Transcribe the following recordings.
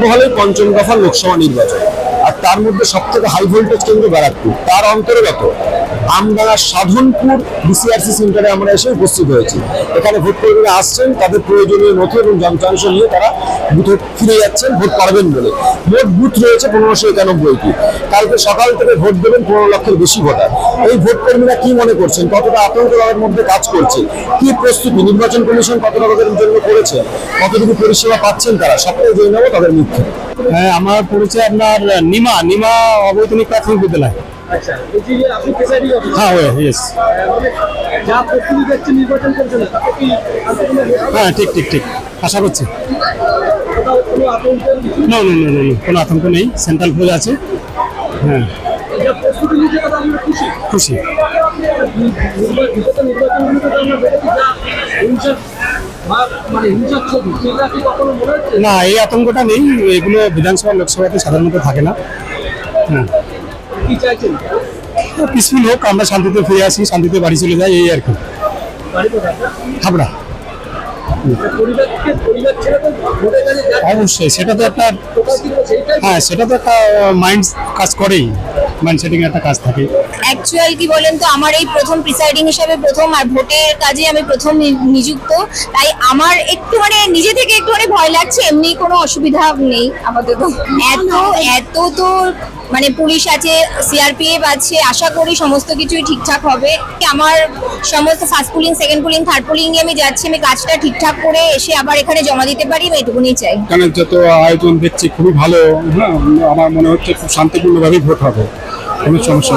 মহলের পঞ্চম দফার লোকসভা নির্বাচন, আর তার মধ্যে সব থেকে হাই ভোল্টেজ কেন্দ্র ব্যারাকপুর, তার অন্তর্গত আমডাঙ্গা সাধনপুর বিসিআরসি সেন্টারে আমরা এসে উপস্থিত হয়েছি। এখানে ভোট কর্মীরা আসছেন, তাদের প্রয়োজনীয় নথি এবং যন্ত্রাংশ নিয়ে তারা বুথে ফিরে যাচ্ছেন ভোট করবেন বলে। মোট বুথ রয়েছে 1591টি। কালকে সকাল থেকে ভোট দেবেন 15 লক্ষের বেশি ভোটার। এই ভোট কর্মীরা কি মনে করছেন, কতটা আতঙ্ক তাদের মধ্যে কাজ করছে, কি প্রস্তুতি নির্বাচন কমিশন কতটা তাদের জন্য করেছে, কতটুকু পরিষেবা পাচ্ছেন তারা, সবটাই জেনে নেবো তাদের মুখ থেকে। হ্যাঁ, আমার পরিচয় আপনার নিমা অবৈতনিক প্রাথমিক বিদ্যালয়। আচ্ছা, এই যে আপনি প্রেসাইডিং অফিসার, হ্যাঁ ইয়েস, যা প্রস্তুতি দেখছেন নির্বাচন করছেন, তাতে কি হ্যাঁ ঠিক আশা করছি। কোথাও কোনো আতঙ্কের কিছু না, কোনো আতঙ্ক নেই, সেন্ট্রাল ফোর্স আছে। হ্যাঁ, যা প্রস্তুতি নিচ্ছে তাতে আমরা খুশি। বিগত নির্বাচনগুলোতে তো আমরা দেখেছি যা হিংসার ভাব, মানে হিংসার ছবি, সেটা কি কখনো মনে হচ্ছে? না, এই আতঙ্কটা নেই, এগুলো বিধানসভা লোকসভাতে সাধারণত থাকে না। হ্যাঁ, কি চাইছেন? পিসফুল হোক, আমরা শান্তিতে ফিরে আসি, শান্তিতে বাড়ি চলে যাই, এই আর কি। বাড়ি কোথায়? হাবড়া। পরিবার ছেড়ে তো ভোটে গেলে যা অবশ্যই সেটা তো একটা, টোকা ছিল সেইটাই। হ্যাঁ সেটা তো একটা মাইন্ড কাজ করেই, মাইন্ড সেটিং একটা কাজ থাকে। অ্যাকচুয়াল কি বলেন তো, আমার এই প্রথম প্রিসাইডিং হিসাবে প্রথম, আর ভোটের কাজে আমি প্রথম নিযুক্ত, তাই আমার একটু নিজে থেকে একটু ভয় লাগছে। এমনি কোনো অসুবিধা নেই আপাতত। এত তো পুলিশ আছে, সিআরপিএফ আছে, আশা করি সমস্ত কিছুই ঠিকঠাক হবে। আমার সমস্ত first pooling, second pooling, third pooling এ আমি যাচ্ছি, আমি কাজটা ঠিকঠাক করে এসে আবার এখানে জমা দিতে পারি, আমি এটুকুনি চাই। এখানে যত আয়োজন দেখছি খুবই ভালো। হ্যাঁ, আমার মনে হচ্ছে খুব শান্তিপূর্ণভাবেই ভোট হবে, কোনো সমস্যা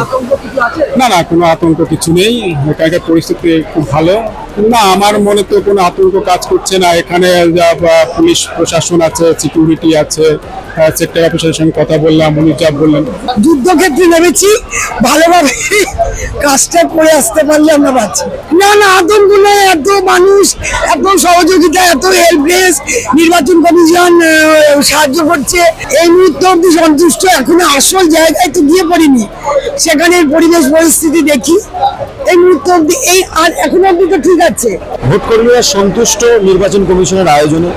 না, কোনো আতঙ্ক কিছু নেই। এখানকার পরিস্থিতি খুব ভালো। না, আমার মনে তো কোনো আতঙ্ক কাজ করছে না। এখানে পুলিশ প্রশাসন আছে, সিকিউরিটি আছে, সেক্টর অফিসারের সঙ্গে কথা বললাম, উনি যা বললেন। যুদ্ধক্ষেত্রে নেমেছি, ভালোভাবে কাজটা করে আসতে পারলে আমরা বাঁচি। না আতঙ্ক নয়, এত মানুষ, এত সহযোগিতা, এত হেল্পলেস, নির্বাচন কমিশন সাহায্য করছে। এই মুহূর্তে অব্দি সন্তুষ্ট। এখনো আসল জায়গায় তো গিয়ে পড়িনি, সেখানে পরিবেশ পরিস্থিতি দেখি। এই মুহূর্তে অব্দি এখনো অব্দি তো ঠিক আছে। ভোট কর্মীরা সন্তুষ্ট নির্বাচন কমিশনের আয়োজনে।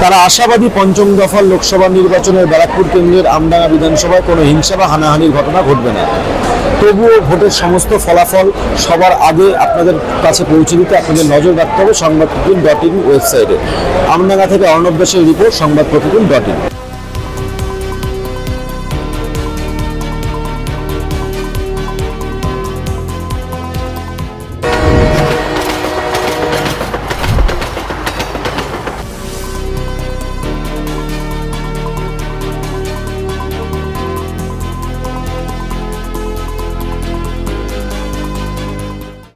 তারা আশাবাদী পঞ্চম দফার লোকসভা নির্বাচনের ব্যারাকপুর কেন্দ্রের আমডাঙ্গা বিধানসভায় কোনো হিংসা বা হানাহানির ঘটনা ঘটবে না। তবুও ভোটের সমস্ত ফলাফল সবার আগে আপনাদের কাছে পৌঁছে দিতে আপনাদের নজর রাখতে হবে সংবাদপ্রতিদিন.in ওয়েবসাইটে। আমডাঙ্গা থেকে অর্ণব দাসের রিপোর্ট, সংবাদপ্রতিদিন.in।